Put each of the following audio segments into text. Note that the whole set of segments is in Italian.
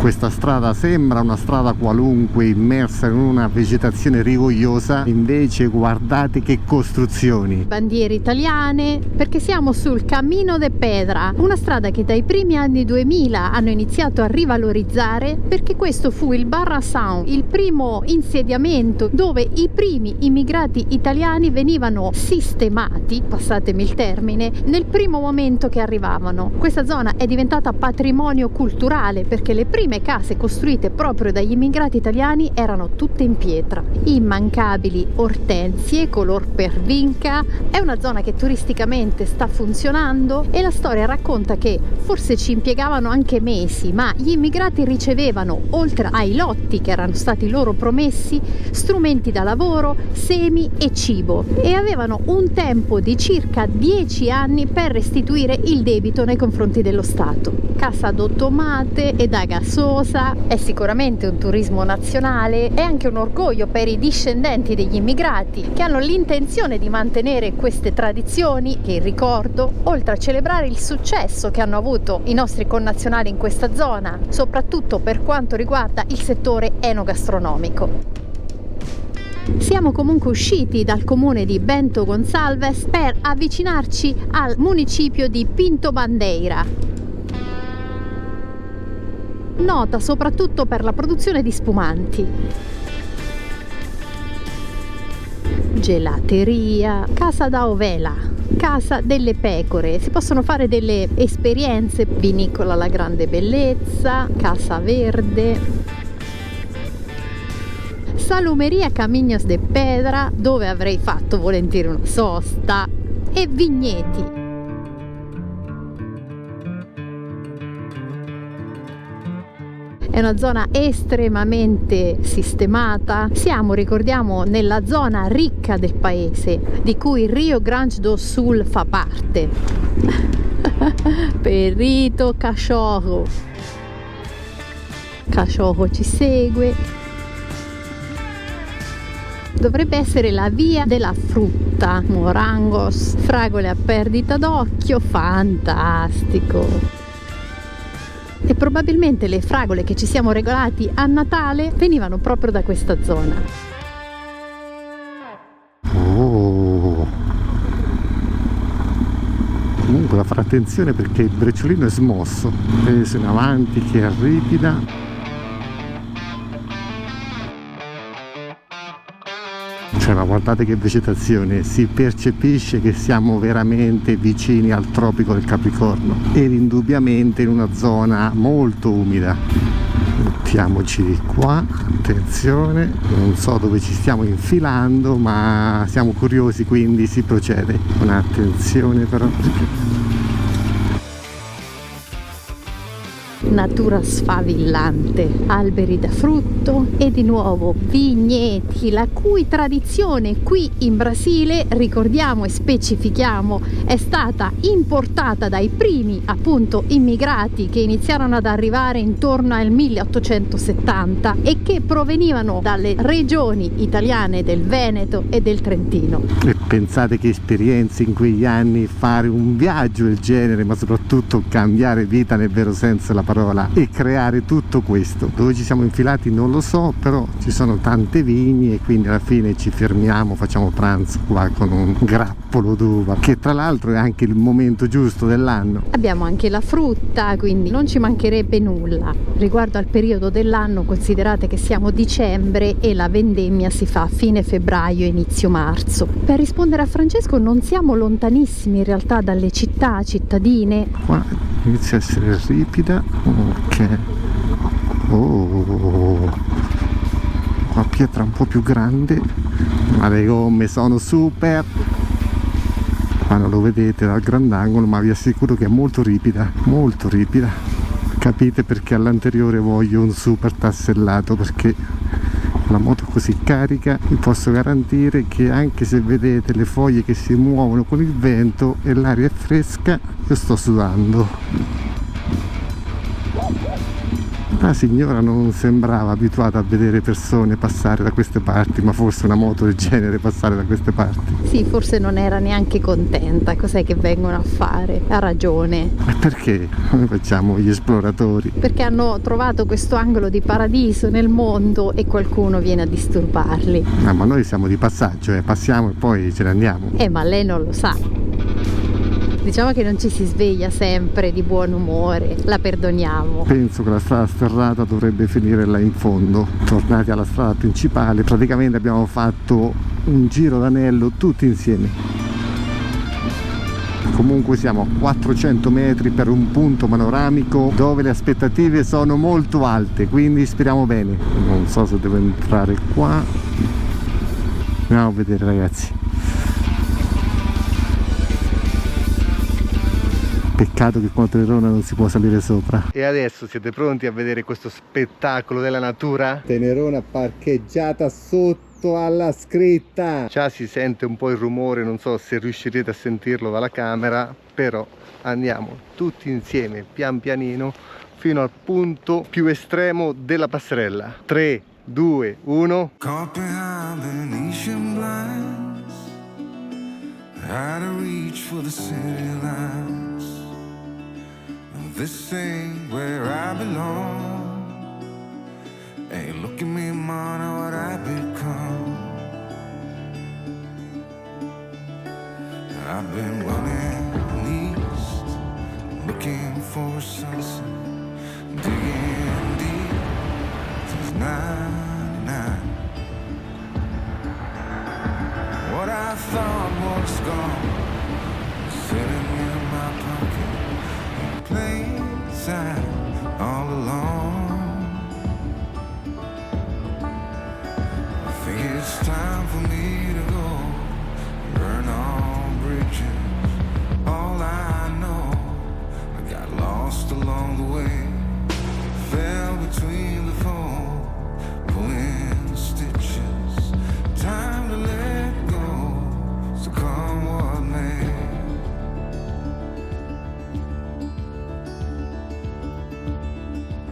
Questa strada sembra una strada qualunque immersa in una vegetazione rigogliosa, invece guardate che costruzioni. Bandiere italiane, perché siamo sul Camino de Pedra, una strada che dai primi anni 2000 hanno iniziato a rivalorizzare, perché questo fu il Barra Sound, il primo insediamento dove i primi immigrati italiani venivano sistemati, passatemi il termine, nel primo momento che arrivavano. Questa zona è diventata patrimonio culturale perché le prime case costruite proprio dagli immigrati italiani erano tutte in pietra. Immancabili ortensie color pervinca. È una zona che turisticamente sta funzionando e la storia racconta che forse ci impiegavano anche mesi, ma gli immigrati ricevevano, oltre ai lotti che erano stati loro promessi, strumenti da lavoro, semi e cibo, e avevano un tempo di circa 10 anni per restituire il debito nei confronti dello Stato. Casa d'automate e da gasosa, è sicuramente un turismo nazionale, è anche un orgoglio per i discendenti degli immigrati che hanno l'intenzione di mantenere queste tradizioni che, ricordo, oltre a celebrare il successo che hanno avuto i nostri connazionali in questa zona, soprattutto per quanto riguarda il settore enogastronomico. Siamo comunque usciti dal comune di Bento Gonçalves per avvicinarci al municipio di Pinto Bandeira, nota soprattutto per la produzione di spumanti. Gelateria, casa da ovela, casa delle pecore, si possono fare delle esperienze, vinicola La Grande Bellezza, casa verde, salumeria Caminos de Pedra, dove avrei fatto volentieri una sosta, e vigneti. È una zona estremamente sistemata. Siamo, ricordiamo, nella zona ricca del paese, di cui Rio Grande do Sul fa parte. Perito Cachorro. Cachorro ci segue. Dovrebbe essere la via della frutta, morangos, fragole a perdita d'occhio, fantastico. E probabilmente le fragole che ci siamo regalati a Natale venivano proprio da questa zona. Oh. Comunque da fare attenzione perché il brecciolino è smosso, preso in avanti che è ripida. Cioè, ma guardate che vegetazione, si percepisce che siamo veramente vicini al tropico del Capricorno ed indubbiamente in una zona molto umida. Mettiamoci qua, attenzione, non so dove ci stiamo infilando, ma siamo curiosi, quindi si procede. Attenzione però. Natura sfavillante, alberi da frutto e di nuovo vigneti, la cui tradizione qui in Brasile, ricordiamo e specifichiamo, è stata importata dai primi appunto immigrati che iniziarono ad arrivare intorno al 1870 e che provenivano dalle regioni italiane del Veneto e del Trentino. E pensate che esperienze in quegli anni, fare un viaggio del genere, ma soprattutto cambiare vita nel vero senso della parola e creare tutto questo. Dove ci siamo infilati non lo so, però ci sono tante vigni e quindi alla fine ci fermiamo, facciamo pranzo qua con un grappolo d'uva, che tra l'altro è anche il momento giusto dell'anno. Abbiamo anche la frutta, quindi non ci mancherebbe nulla. Riguardo al periodo dell'anno, considerate che siamo a dicembre e la vendemmia si fa a fine febbraio, inizio marzo. Per rispondere a Francesco, non siamo lontanissimi in realtà dalle città cittadine. Qua inizia a essere ripida. Ok. Oh, qua pietra un po' più grande, ma le gomme sono super. Qua non lo vedete dal grandangolo, ma vi assicuro che è molto ripida, molto ripida. Capite perché all'anteriore voglio un super tassellato, perché la moto così carica vi posso garantire che anche se vedete le foglie che si muovono con il vento e l'aria è fresca, io sto sudando. La signora non sembrava abituata a vedere persone passare da queste parti, ma forse una moto del genere passare da queste parti. Sì, forse non era neanche contenta. Cos'è che vengono a fare? Ha ragione. Ma perché? Noi facciamo gli esploratori. Perché hanno trovato questo angolo di paradiso nel mondo e qualcuno viene a disturbarli. Ma noi siamo di passaggio, passiamo e poi ce ne andiamo. Ma lei non lo sa. Diciamo che non ci si sveglia sempre di buon umore, la perdoniamo. Penso che la strada sterrata dovrebbe finire là in fondo. Tornati alla strada principale, praticamente abbiamo fatto un giro d'anello tutti insieme. Comunque siamo a 400 metri per un punto panoramico dove le aspettative sono molto alte, quindi speriamo bene. Non so se devo entrare qua. Andiamo a vedere, ragazzi. Peccato che con Tenerona non si può salire sopra. E adesso siete pronti a vedere questo spettacolo della natura? Tenerona parcheggiata sotto alla scritta. Già si sente un po' il rumore, non so se riuscirete a sentirlo dalla camera, però andiamo tutti insieme pian pianino fino al punto più estremo della passerella. 3, 2, 1. This ain't where I belong. Hey, look at me, man, what I've become. I've been running east, looking for a sunset, digging deep since 99. What I thought was gone, sitting in my pocket. All alone, I think it's time for me to go, burn all bridges. All I know, I got lost along the way, fell between the foam, pulling stitches. Time to let go, so come what may.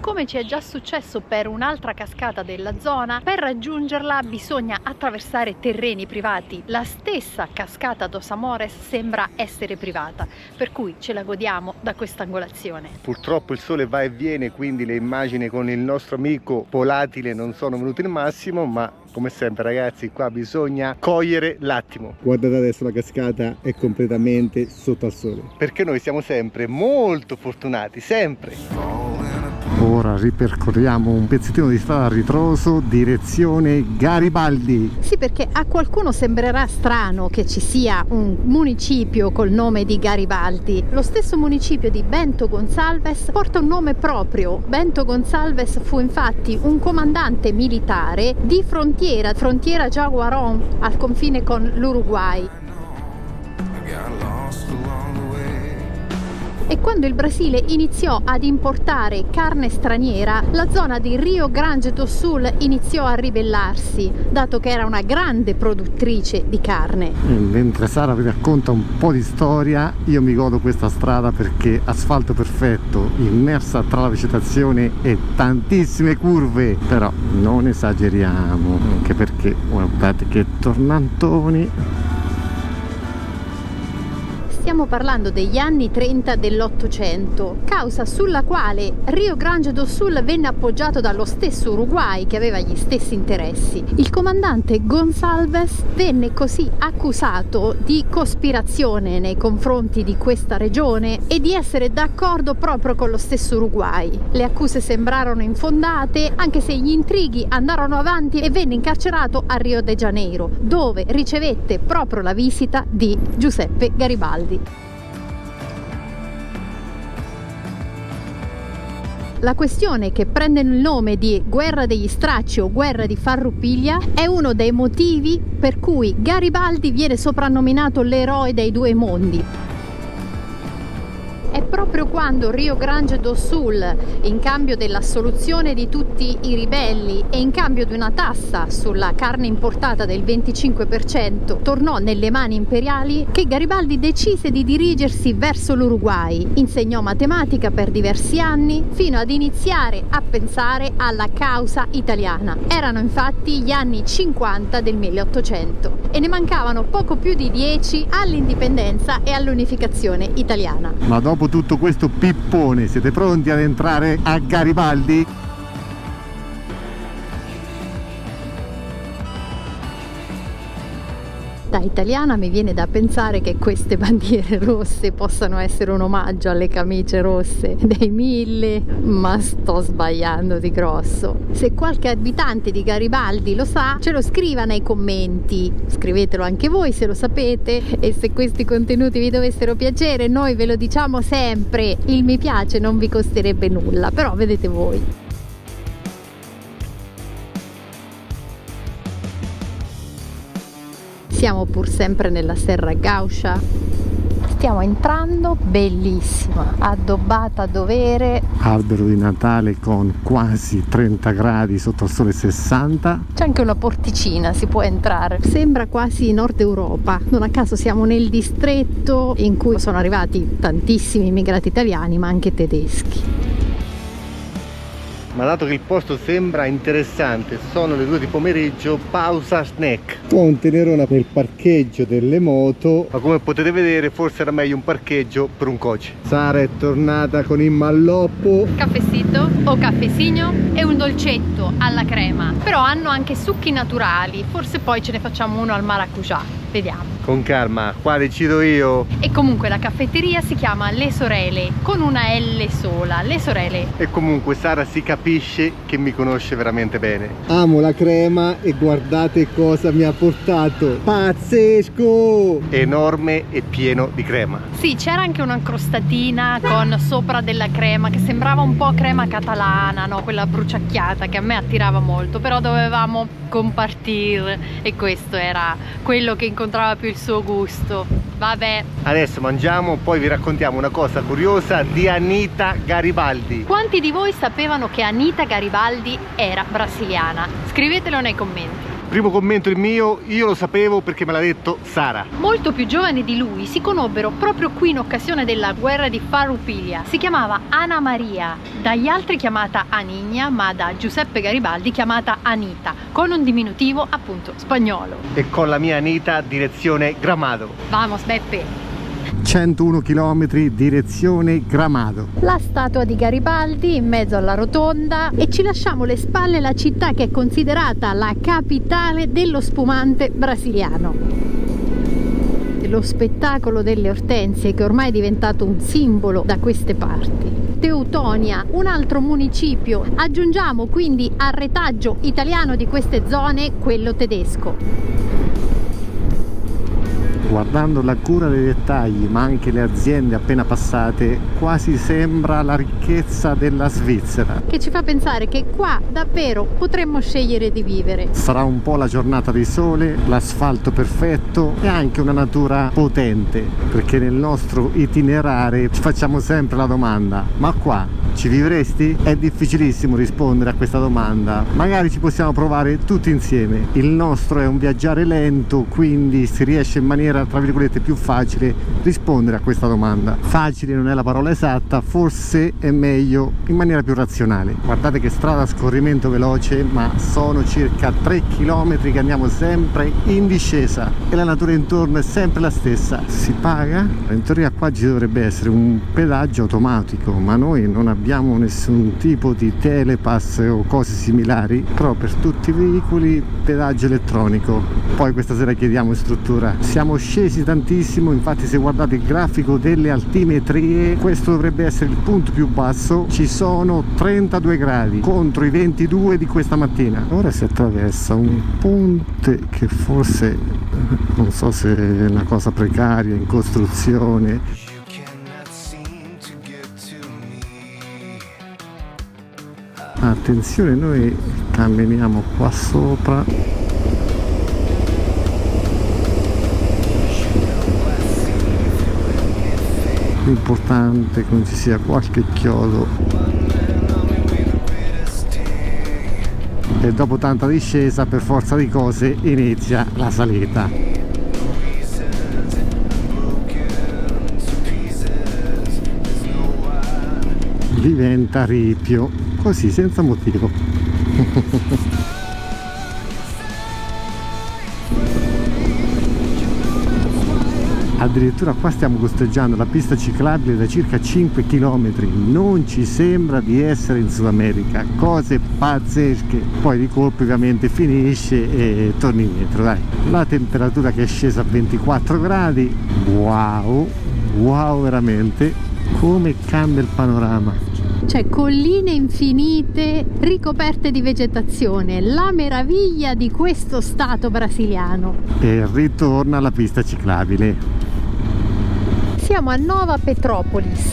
Come ci è già successo per un'altra cascata della zona, per raggiungerla bisogna attraversare terreni privati. La stessa cascata dos Amores sembra essere privata, per cui ce la godiamo da questa angolazione. Purtroppo il sole va e viene, quindi le immagini con il nostro amico volatile non sono venute il massimo, ma come sempre, ragazzi, qua bisogna cogliere l'attimo. Guardate adesso, la cascata è completamente sotto al sole, perché noi siamo sempre molto fortunati, sempre. Ora ripercorriamo un pezzettino di strada a ritroso, direzione Garibaldi. Sì, perché a qualcuno sembrerà strano che ci sia un municipio col nome di Garibaldi. Lo stesso municipio di Bento Gonçalves porta un nome proprio. Bento Gonçalves fu infatti un comandante militare di frontiera Jaguarón, al confine con l'Uruguay. E quando il Brasile iniziò ad importare carne straniera, la zona di Rio Grande do Sul iniziò a ribellarsi, dato che era una grande produttrice di carne. Mentre Sara vi racconta un po' di storia, io mi godo questa strada perché asfalto perfetto, immersa tra la vegetazione e tantissime curve, però non esageriamo, anche perché guardate che tornantoni. Stiamo parlando degli anni 30 dell'Ottocento, causa sulla quale Rio Grande do Sul venne appoggiato dallo stesso Uruguay, che aveva gli stessi interessi. Il comandante Gonçalves venne così accusato di cospirazione nei confronti di questa regione e di essere d'accordo proprio con lo stesso Uruguay. Le accuse sembrarono infondate, anche se gli intrighi andarono avanti, e venne incarcerato a Rio de Janeiro, dove ricevette proprio la visita di Giuseppe Garibaldi. La questione, che prende il nome di guerra degli stracci o guerra di Farroupilha, è uno dei motivi per cui Garibaldi viene soprannominato l'eroe dei due mondi. È proprio quando Rio Grande do Sul, in cambio dell'assoluzione di tutti i ribelli e in cambio di una tassa sulla carne importata del 25%, tornò nelle mani imperiali, che Garibaldi decise di dirigersi verso l'Uruguay. Insegnò matematica per diversi anni fino ad iniziare a pensare alla causa italiana. Erano infatti gli anni 50 del 1800 e ne mancavano poco più di 10 all'indipendenza e all'unificazione italiana. Ma dopo tutto questo pippone, siete pronti ad entrare a Garibaldi? Da italiana mi viene da pensare che queste bandiere rosse possano essere un omaggio alle camicie rosse dei 1000, ma sto sbagliando di grosso. Se qualche abitante di Garibaldi lo sa, ce lo scriva nei commenti. Scrivetelo anche voi se lo sapete, e se questi contenuti vi dovessero piacere, noi ve lo diciamo sempre, il mi piace non vi costerebbe nulla, però vedete voi. Siamo pur sempre nella Serra Gauscia. Stiamo entrando, bellissima, addobbata a dovere. Albero di Natale con quasi 30 gradi sotto il sole 60. C'è anche una porticina, si può entrare. Sembra quasi Nord Europa. Non a caso siamo nel distretto in cui sono arrivati tantissimi immigrati italiani, ma anche tedeschi. Ma dato che il posto sembra interessante, sono le 2 di pomeriggio, pausa snack. Ho un tenerone nel parcheggio delle moto, ma come potete vedere forse era meglio un parcheggio per un coach. Sara è tornata con il malloppo. Caffessito o caffesino e un dolcetto alla crema. Però hanno anche succhi naturali, forse poi ce ne facciamo uno al maracujá. Vediamo. Con calma, qua decido io. E comunque la caffetteria si chiama Le Sorelle, con una L sola, Le Sorelle. E comunque Sara si capisce che mi conosce veramente bene. Amo la crema e guardate cosa mi ha portato. Pazzesco! Enorme e pieno di crema. Sì, c'era anche una crostatina con sopra della crema che sembrava un po' crema catalana, no? Quella bruciacchiata che a me attirava molto, però dovevamo compartire e questo era quello che incontrava più il suo gusto. Vabbè, adesso mangiamo, poi vi raccontiamo una cosa curiosa di Anita Garibaldi. Quanti di voi sapevano che Anita Garibaldi era brasiliana? Scrivetelo nei commenti. Primo commento il mio, io lo sapevo perché me l'ha detto Sara. Molto più giovani di lui si conobbero proprio qui in occasione della guerra di Farroupilha. Si chiamava Ana Maria, dagli altri chiamata Anigna, ma da Giuseppe Garibaldi chiamata Anita, con un diminutivo appunto spagnolo. E con la mia Anita direzione Gramado. Vamos Beppe! 101 km direzione Gramado. La statua di Garibaldi in mezzo alla rotonda e ci lasciamo alle spalle la città che è considerata la capitale dello spumante brasiliano. Lo spettacolo delle ortensie che ormai è diventato un simbolo da queste parti. Teutonia, un altro municipio. Aggiungiamo quindi al retaggio italiano di queste zone quello tedesco. Guardando la cura dei dettagli, ma anche le aziende appena passate, quasi sembra la ricchezza della Svizzera. Che ci fa pensare che qua davvero potremmo scegliere di vivere. Sarà un po' la giornata di sole, l'asfalto perfetto e anche una natura potente, perché nel nostro itinerare ci facciamo sempre la domanda: ma qua ci vivresti? È difficilissimo rispondere a questa domanda, magari ci possiamo provare tutti insieme. Il nostro è un viaggiare lento, quindi si riesce in maniera tra virgolette più facile rispondere a questa domanda. Facile non è la parola esatta, forse è meglio in maniera più razionale. Guardate che strada a scorrimento veloce, ma sono circa 3 km che andiamo sempre in discesa e la natura intorno è sempre la stessa. Si paga? In teoria qua ci dovrebbe essere un pedaggio automatico, ma noi non abbiamo nessun tipo di telepass o cose similari, però per tutti i veicoli pedaggio elettronico. Poi questa sera chiediamo in struttura. Siamo scesi tantissimo, infatti se guardate il grafico delle altimetrie questo dovrebbe essere il punto più basso, ci sono 32 gradi contro i 22 di questa mattina. Ora si attraversa un ponte che forse non so se è una cosa precaria, in costruzione. Attenzione, noi camminiamo qua sopra. l'importante è che non ci sia qualche chiodo. E dopo tanta discesa, per forza di cose, inizia la salita. Diventa ripio, così senza motivo. Addirittura qua stiamo costeggiando la pista ciclabile da circa 5 km, non ci sembra di essere in Sud America, cose pazzesche. Poi di colpo ovviamente finisce e torni indietro, dai. La temperatura che è scesa a 24 gradi, wow, wow veramente, come cambia il panorama. Cioè colline infinite ricoperte di vegetazione, la meraviglia di questo stato brasiliano. E ritorna alla pista ciclabile. Siamo a Nova Petrópolis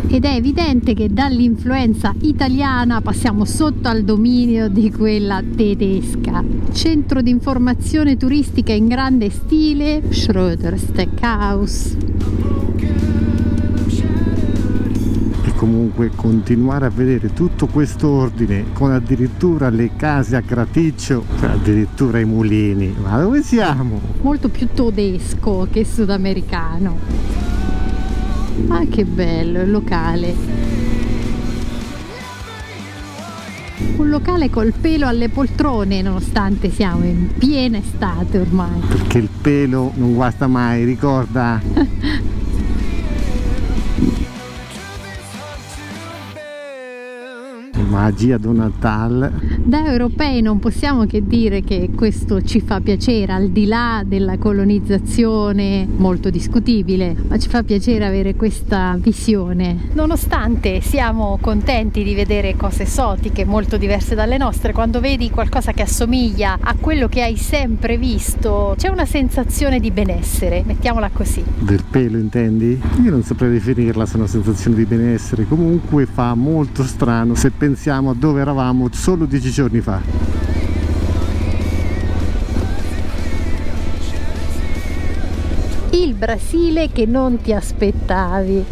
ed è evidente che dall'influenza italiana passiamo sotto al dominio di quella tedesca. Centro di informazione turistica in grande stile, Schröder Steakhouse. Comunque continuare a vedere tutto questo ordine con addirittura le case a graticcio, cioè addirittura i mulini, ma dove siamo? Molto più tedesco che sudamericano. Ah, che bello il locale, un locale col pelo alle poltrone nonostante siamo in piena estate ormai, perché il pelo non guasta mai, ricorda? Magia do Natal. Da europei non possiamo che dire che questo ci fa piacere, al di là della colonizzazione molto discutibile, ma ci fa piacere avere questa visione. Nonostante siamo contenti di vedere cose esotiche molto diverse dalle nostre, quando vedi qualcosa che assomiglia a quello che hai sempre visto c'è una sensazione di benessere, mettiamola così. Del pelo intendi? Io non saprei definirla se una sensazione di benessere, comunque fa molto strano se pensiamo a dove eravamo solo 10 giorni fa. Il Brasile che non ti aspettavi.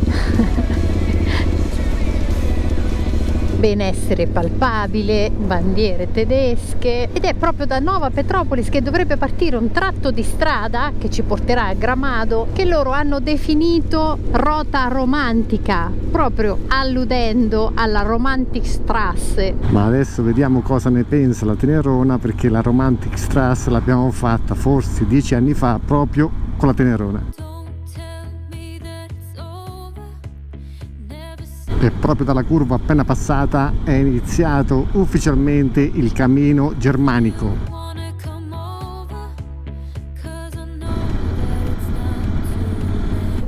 Benessere palpabile, bandiere tedesche, ed è proprio da Nova Petrópolis che dovrebbe partire un tratto di strada che ci porterà a Gramado, che loro hanno definito rota romantica, proprio alludendo alla Romantic Strasse. Ma adesso vediamo cosa ne pensa la Tenerona, perché la Romantic Strasse l'abbiamo fatta forse 10 anni fa proprio con la Tenerona. E proprio dalla curva appena passata è iniziato ufficialmente il cammino germanico.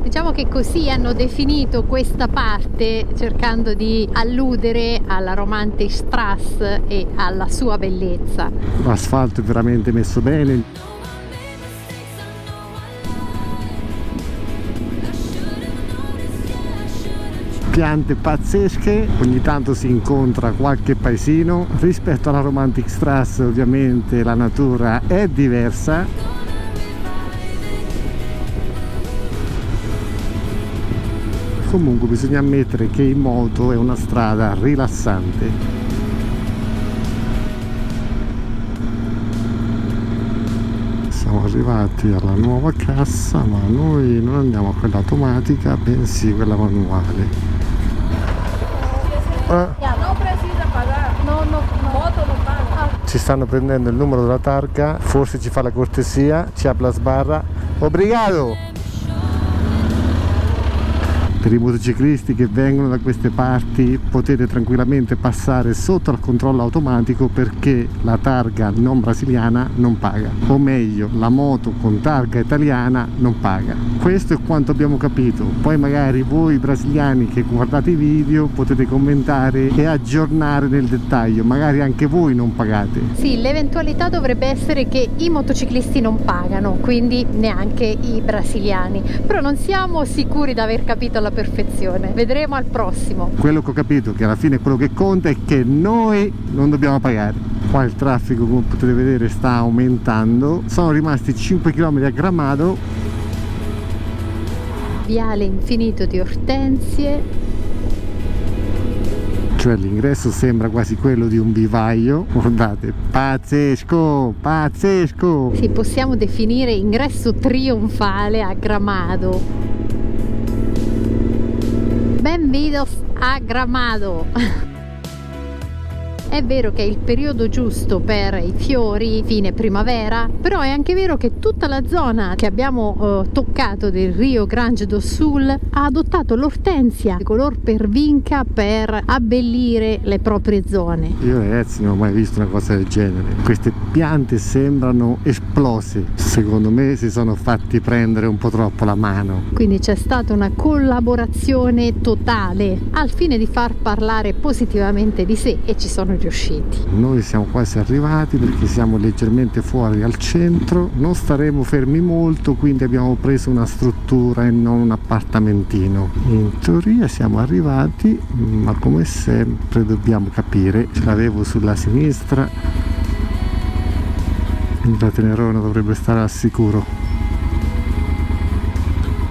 Diciamo che così hanno definito questa parte, cercando di alludere alla Romantic Strasse e alla sua bellezza. L'asfalto è veramente messo bene. Piante pazzesche, ogni tanto si incontra qualche paesino. Rispetto alla Romantic Strasse ovviamente la natura è diversa. Comunque bisogna ammettere che in moto è una strada rilassante. Siamo arrivati alla nuova cassa, ma noi non andiamo a quella automatica, bensì quella manuale. Ci stanno prendendo il numero della targa, forse ci fa la cortesia, ci apre la sbarra. Obrigado! Per i motociclisti che vengono da queste parti potete tranquillamente passare sotto al controllo automatico, perché la targa non brasiliana non paga, o meglio la moto con targa italiana non paga. Questo è quanto abbiamo capito, poi magari voi brasiliani che guardate i video potete commentare e aggiornare nel dettaglio, magari anche voi non pagate. Sì, l'eventualità dovrebbe essere che i motociclisti non pagano, quindi neanche i brasiliani, però non siamo sicuri di aver capito la perfezione, vedremo al prossimo. Quello che ho capito, che alla fine quello che conta è che noi non dobbiamo pagare. Qua il traffico, come potete vedere, sta aumentando. Sono rimasti 5 km a Gramado viale infinito di ortensie. Cioè l'ingresso sembra quasi quello di un vivaio, guardate, pazzesco, pazzesco! Sì, possiamo definire ingresso trionfale a Gramado. Benvenutos a Gramado! È vero che è il periodo giusto per i fiori, fine primavera, però è anche vero che tutta la zona che abbiamo toccato del Rio Grande do Sul ha adottato l'ortensia di color pervinca per abbellire le proprie zone. Io ragazzi non ho mai visto una cosa del genere. Queste piante sembrano esplose. Secondo me si sono fatti prendere un po' troppo la mano. Quindi c'è stata una collaborazione totale al fine di far parlare positivamente di sé e ci sono riusciti. Noi siamo quasi arrivati perché siamo leggermente fuori al centro, non staremo fermi molto, quindi abbiamo preso una struttura e non un appartamentino. In teoria siamo arrivati, ma come sempre dobbiamo capire. Ce l'avevo sulla sinistra, quindi la Tenerona dovrebbe stare al sicuro.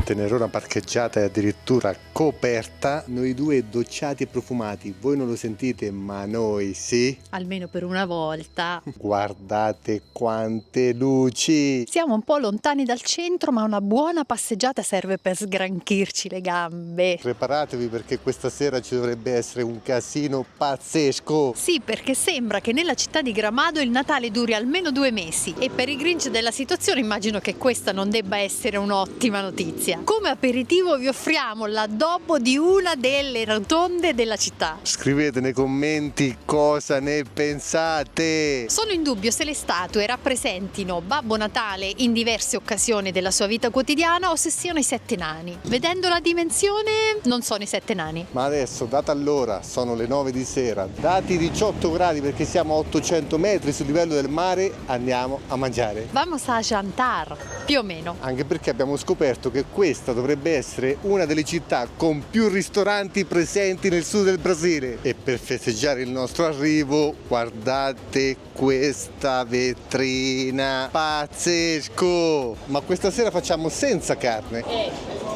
Tenerona parcheggiata e addirittura coperta, noi due docciati e profumati. Voi non lo sentite, ma noi sì. Almeno per una volta. Guardate quante luci! Siamo un po' lontani dal centro, ma una buona passeggiata serve per sgranchirci le gambe. Preparatevi perché questa sera ci dovrebbe essere un casino pazzesco. Sì, perché sembra che nella città di Gramado il Natale duri almeno 2 mesi e per i Grinch della situazione immagino che questa non debba essere un'ottima notizia. Come aperitivo vi offriamo l'addobbo di una delle rotonde della città. Scrivete nei commenti cosa ne pensate. Sono in dubbio se le statue rappresentino Babbo Natale in diverse occasioni della sua vita quotidiana o se siano i 7 nani. Vedendo la dimensione non sono i 7 nani. Ma adesso, data l'ora, sono le 9 di sera, dati 18 gradi perché siamo a 800 metri sul livello del mare, andiamo a mangiare. Vamos a jantar, più o meno. Anche perché abbiamo scoperto che questa dovrebbe essere una delle città con più ristoranti presenti nel sud del Brasile. E per festeggiare il nostro arrivo, guardate questa vetrina, pazzesco! Ma questa sera facciamo senza carne.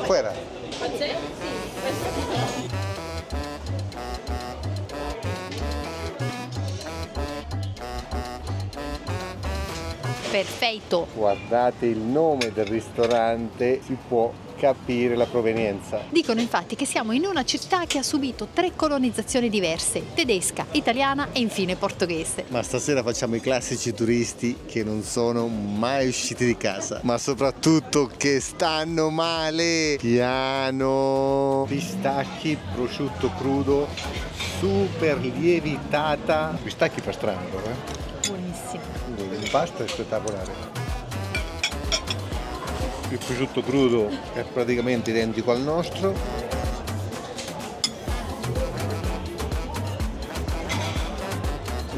Fuera. Perfetto. Guardate il nome del ristorante, si può capire la provenienza. Dicono infatti che siamo in una città che ha subito 3 colonizzazioni diverse, tedesca, italiana e infine portoghese. Ma stasera facciamo i classici turisti che non sono mai usciti di casa, ma soprattutto che stanno male. Piano. Pistacchi, prosciutto crudo, super lievitata. Pistacchi fa strano, Buonissimo. L'impasto è spettacolare. Il prosciutto crudo è praticamente identico al nostro.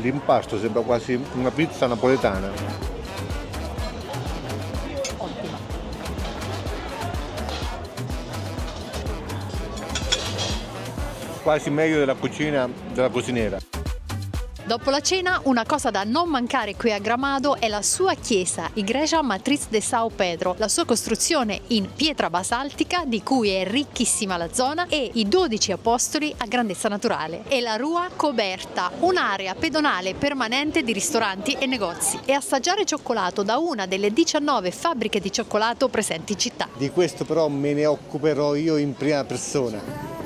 L'impasto sembra quasi una pizza napoletana. Ottimo. Quasi meglio della cucina della cuciniera. Dopo la cena, una cosa da non mancare qui a Gramado è la sua chiesa, Igreja Matriz de São Pedro, la sua costruzione in pietra basaltica di cui è ricchissima la zona e i 12 apostoli a grandezza naturale e la Rua Coberta, un'area pedonale permanente di ristoranti e negozi e assaggiare cioccolato da una delle 19 fabbriche di cioccolato presenti in città. Di questo però me ne occuperò io in prima persona.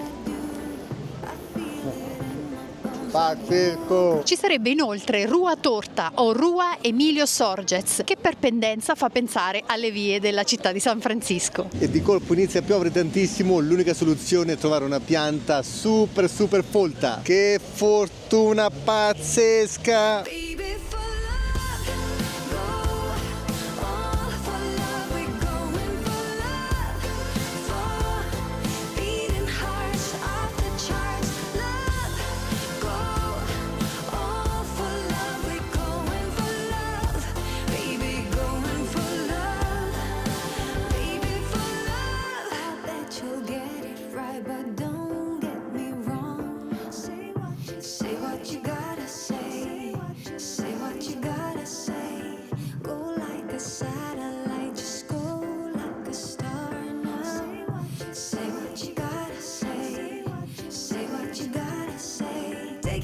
Pazzesco! Ci sarebbe inoltre Rua Torta o Rua Emilio Sorgez, che per pendenza fa pensare alle vie della città di San Francisco. E di colpo inizia a piovere tantissimo, l'unica soluzione è trovare una pianta super folta. Che fortuna pazzesca!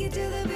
Take it to the